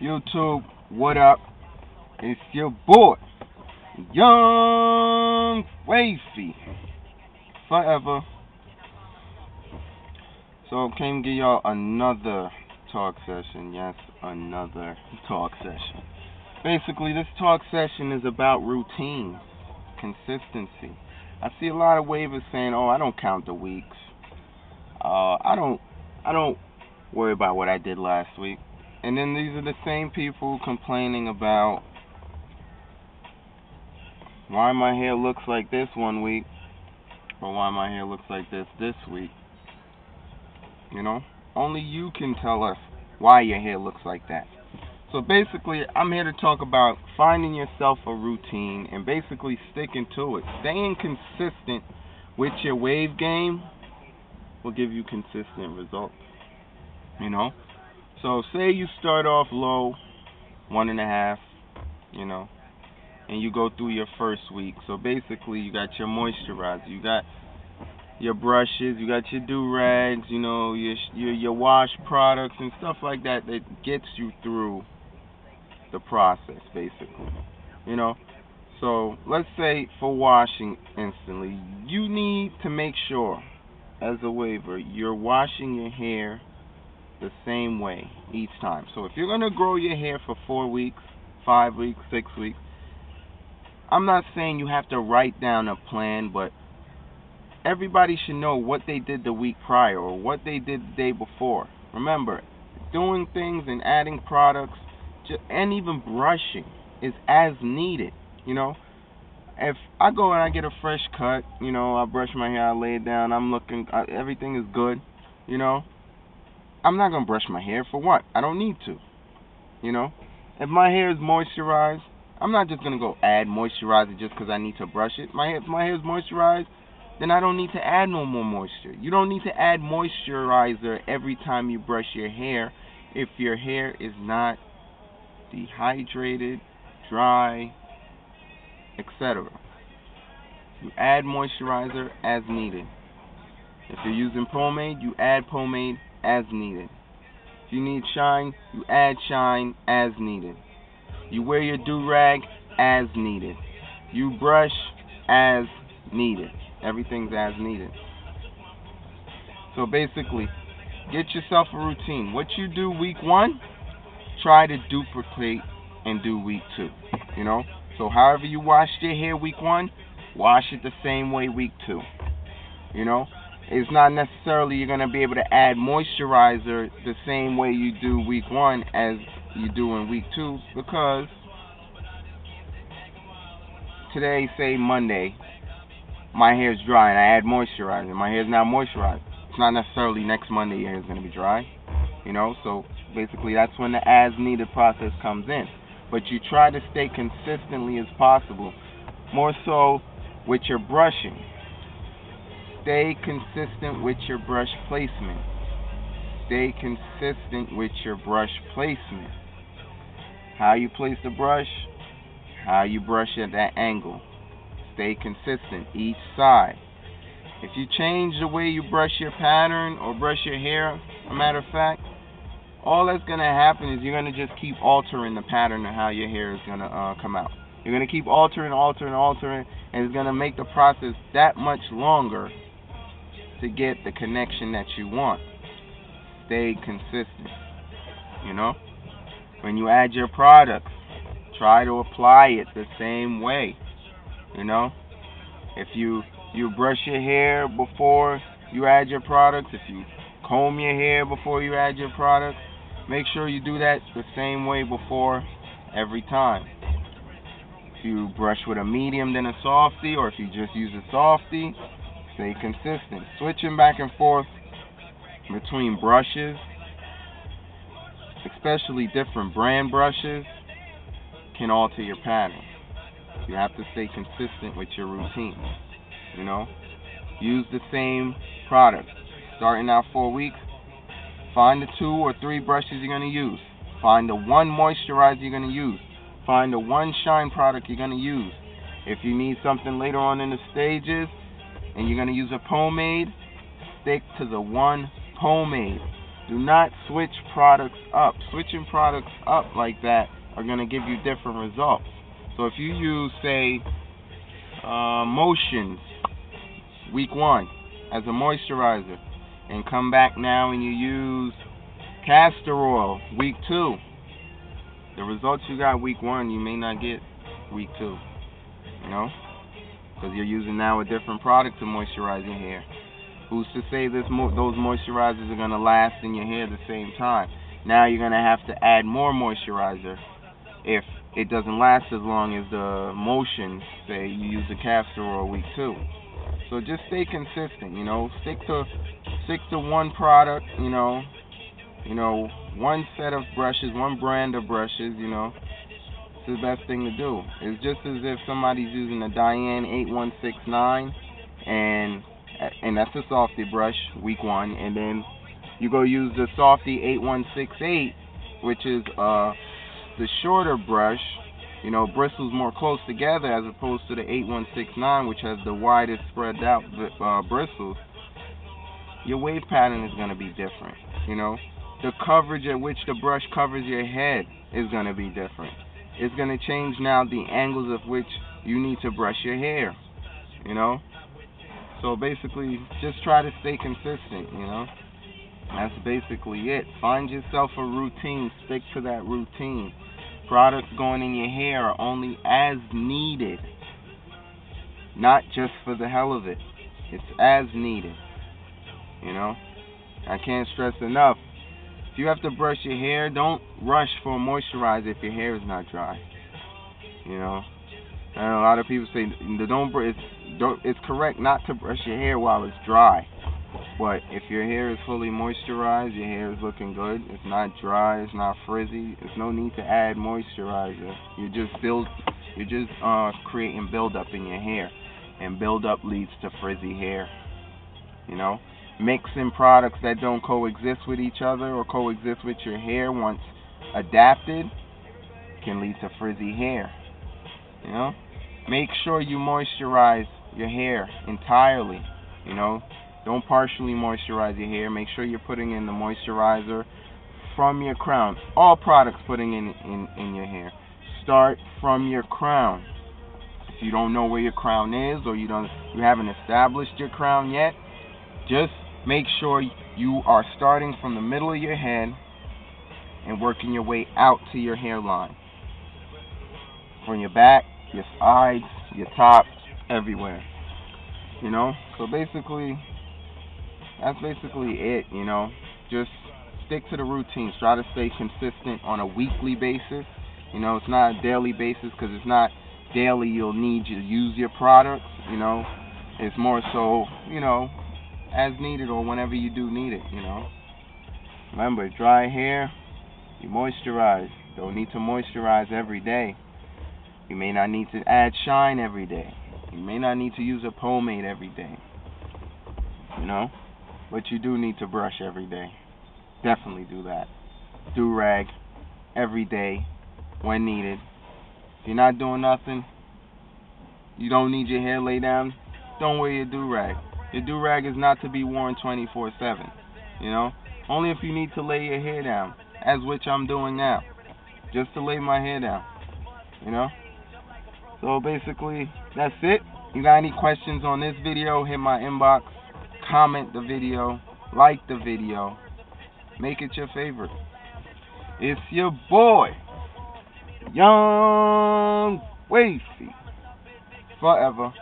YouTube, what up? It's your boy, Young Wavy, forever. So came to give y'all another talk session. Yes, another talk session. Basically, this talk session is about routines, consistency. I see a lot of waivers saying, "Oh, I don't count the weeks. I don't worry about what I did last week." And then these are the same people complaining about why my hair looks like this one week or why my hair looks like this week. You know? Only you can tell us why your hair looks like that. So basically, I'm here to talk about finding yourself a routine and basically sticking to it. Staying consistent with your wave game will give you consistent results. You know? So say you start off low, 1.5, you know, and you go through your first week. So basically, you got your moisturizer, you got your brushes, you got your do-rags, you know, your wash products and stuff like that gets you through the process, basically. You know, so let's say for washing instantly, you need to make sure, as a waiver, you're washing your hair the same way each time. So if you're gonna grow your hair for 4 weeks, 5 weeks, 6 weeks, I'm not saying you have to write down a plan, but everybody should know what they did the week prior or what they did the day before. Remember, doing things and adding products and even brushing is as needed. You know, if I go and I get a fresh cut, you know, I brush my hair, I lay it down, I'm looking, everything is good, you know, I'm not going to brush my hair for what? I don't need to, you know. If my hair is moisturized, I'm not just going to go add moisturizer just because I need to brush it. If my hair is moisturized, then I don't need to add no more moisture. You don't need to add moisturizer every time you brush your hair if your hair is not dehydrated, dry, etc. You add moisturizer as needed. If you're using pomade, you add pomade as needed. If you need shine, you add shine as needed. You wear your do-rag as needed. You brush as needed. Everything's as needed. So basically, get yourself a routine. What you do week 1, try to duplicate and do week 2. You know? So however you washed your hair week 1, wash it the same way week 2. You know? It's not necessarily you're going to be able to add moisturizer the same way you do week 1 as you do in week 2, because today, say Monday, my hair's dry and I add moisturizer. My hair's not moisturized. It's not necessarily next Monday your hair's going to be dry. You know, so basically that's when the as needed process comes in. But you try to stay consistently as possible. More so with your brushing. Stay consistent with your brush placement. Stay consistent with your brush placement. How you place the brush, how you brush at that angle. Stay consistent each side. If you change the way you brush your pattern or brush your hair, a matter of fact, all that's going to happen is you're going to just keep altering the pattern of how your hair is going to come out. You're going to keep altering, and it's going to make the process that much longer to get the connection that you want. Stay consistent. You know? When you add your products, try to apply it the same way. You know? If you brush your hair before you add your products, if you comb your hair before you add your products, make sure you do that the same way before every time. If you brush with a medium then a softie, or if you just use a softie, stay consistent. Switching back and forth between brushes, especially different brand brushes, can alter your pattern. You have to stay consistent with your routine. You know, use the same product. Starting out 4 weeks, find the 2 or 3 brushes you're going to use. Find the 1 moisturizer you're going to use. Find the 1 shine product you're going to use. If you need something later on in the stages and you're going to use a pomade, stick to the 1 pomade. Do not switch products up. Switching products up like that are going to give you different results. So if you use, say, Motions week 1 as a moisturizer, and come back now and you use castor oil week 2, the results you got week 1 you may not get week 2, you know, because you're using now a different product to moisturize your hair. Who's to say those moisturizers are going to last in your hair at the same time? Now you're going to have to add more moisturizer if it doesn't last as long as the Motions, say you use the castor oil week 2. So just stay consistent, you know. Stick to one product, you know, one set of brushes, one brand of brushes, you know. It's the best thing to do. It's just as if somebody's using a Diane 8169 and that's a softy brush week 1, and then you go use the Softy 8168, which is the shorter brush, you know, bristles more close together as opposed to the 8169, which has the widest spread out bristles. Your wave pattern is going to be different, you know. The coverage at which the brush covers your head is going to be different. It's going to change now the angles of which you need to brush your hair, you know. So basically, just try to stay consistent, you know. That's basically it. Find yourself a routine. Stick to that routine. Products going in your hair are only as needed, not just for the hell of it. It's as needed, you know. I can't stress enough. If you have to brush your hair, don't rush for a moisturizer if your hair is not dry, you know. And a lot of people say it's correct not to brush your hair while it's dry. But if your hair is fully moisturized, your hair is looking good, it's not dry, it's not frizzy, there's no need to add moisturizer. You're just creating buildup in your hair, and buildup leads to frizzy hair. You know, mixing products that don't coexist with each other or coexist with your hair once adapted can lead to frizzy hair. You know, make sure you moisturize your hair entirely. You know, don't partially moisturize your hair. Make sure you're putting in the moisturizer from your crown. All products putting in your hair. Start from your crown. If you don't know where your crown is, or you haven't established your crown yet, just make sure you are starting from the middle of your head and working your way out to your hairline. From your back, your sides, your top, everywhere. You know? So basically, that's basically it, you know. Just stick to the routines. Try to stay consistent on a weekly basis. You know, it's not a daily basis, because it's not daily you'll need to use your products, you know. It's more so, you know, as needed or whenever you do need it, you know. Remember, dry hair, you moisturize. Don't need to moisturize every day. You may not need to add shine every day. You may not need to use a pomade every day, you know. But you do need to brush every day. Definitely do that. Do-rag every day when needed. If you're not doing nothing, you don't need your hair laid down, don't wear your do-rag. Your do-rag is not to be worn 24/7, you know. Only if you need to lay your hair down, as which I'm doing now. Just to lay my hair down, you know. So basically, that's it. You got any questions on this video, hit my inbox. Comment the video, like the video, make it your favorite. It's your boy, Young Wavy, forever.